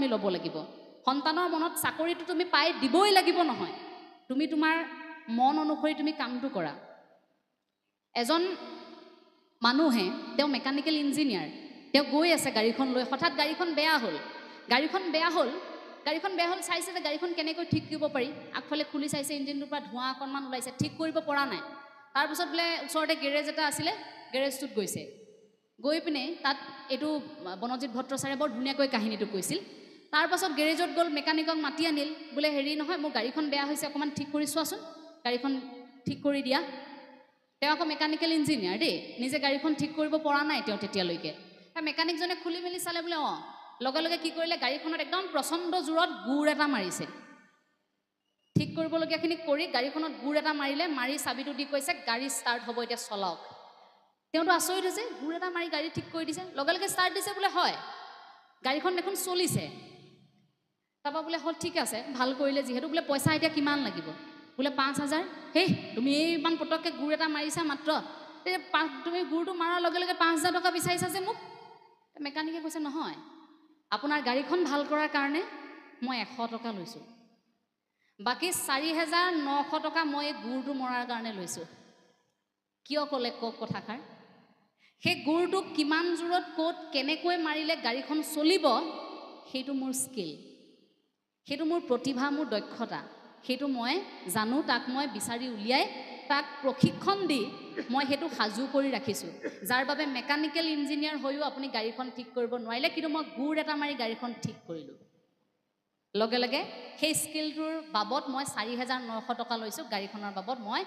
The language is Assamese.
তুমি ল'ব লাগিব সন্তানৰ মনত চাকৰিটো তুমি পাই দিবই লাগিব নহয় তুমি তোমাৰ মন অনুসৰি তুমি কামটো কৰা এজন মানুহে তেওঁ মেকানিক্যাল ইঞ্জিনিয়াৰ তেওঁ গৈ আছে গাড়ীখন লৈ হঠাৎ গাড়ীখন বেয়া হ'ল চাইছে যে গাড়ীখন কেনেকৈ ঠিক কৰিব পাৰি আগফালে খুলি চাইছে ইঞ্জিনটোৰ পৰা ধোঁৱা অকণমান ওলাইছে ঠিক কৰিব পৰা নাই তাৰপিছত বোলে ওচৰতে গেৰেজ এটা আছিলে গেৰেজটোত গৈছে গৈ পিনে তাত এইটো বনজিৎ ভট্টাচাৰ্যই বৰ ধুনীয়াকৈ কাহিনীটো কৈছিল তাৰপাছত গেৰেজত গ'ল মেকানিকক মাতি আনিল বোলে হেৰি নহয় মোৰ গাড়ীখন বেয়া হৈছে অকণমান ঠিক কৰি চোৱাচোন গাড়ীখন ঠিক কৰি দিয়া তেওঁ আকৌ মেকানিক্যাল ইঞ্জিনিয়াৰ দেই নিজে গাড়ীখন ঠিক কৰিব পৰা নাই তেওঁ তেতিয়ালৈকে মেকানিকজনে খুলি মেলি চালে বোলে লগে লগে কি কৰিলে গাড়ীখনত একদম প্ৰচণ্ড জোৰত গুৰ এটা মাৰিছে ঠিক কৰিবলগীয়াখিনি কৰি গাড়ীখনত গুৰ এটা মাৰিলে মাৰি চাবিটো দি কৈছে গাড়ী ষ্টাৰ্ট হ'ব এতিয়া চলাওক তেওঁতো আচৰিত হৈছে গুৰ এটা মাৰি গাড়ী ঠিক কৰি দিছে লগে লগে ষ্টাৰ্ট দিছে বোলে হয় গাড়ীখন দেখোন চলিছে তাৰপৰা বোলে হ'ল ঠিক আছে ভাল কৰিলে যিহেতু বোলে পইচা এতিয়া কিমান লাগিব বোলে 5,000 হেই তুমি ইমান পটককৈ গুৰ এটা মাৰিছা মাত্ৰ তুমি গুৰটো মাৰাৰ লগে লগে 5,000 টকা বিচাৰিছা যে মোক মেকানিকে কৈছে নহয় আপোনাৰ গাড়ীখন ভাল কৰাৰ কাৰণে মই 100 টকা লৈছোঁ বাকী 4,900 টকা মই গুৰটো মৰাৰ কাৰণে লৈছোঁ কিয় ক'লে কওক কথাষাৰ সেই গুৰটো কিমান জোৰত ক'ত কেনেকৈ মাৰিলে গাড়ীখন চলিব সেইটো মোৰ স্কিল সেইটো মোৰ প্ৰতিভা মোৰ দক্ষতা সেইটো মই জানো তাক মই বিচাৰি উলিয়াই তাক প্ৰশিক্ষণ দি মই সেইটো সাজু কৰি ৰাখিছোঁ যাৰ বাবে মেকানিক্যাল ইঞ্জিনিয়াৰ হৈও আপুনি গাড়ীখন ঠিক কৰিব নোৱাৰিলে কিন্তু মই গুৰ এটা মাৰি গাড়ীখন ঠিক কৰিলোঁ লগে লগে সেই স্কিলটোৰ বাবদ মই 4,900 টকা লৈছোঁ গাড়ীখনৰ বাবদ মই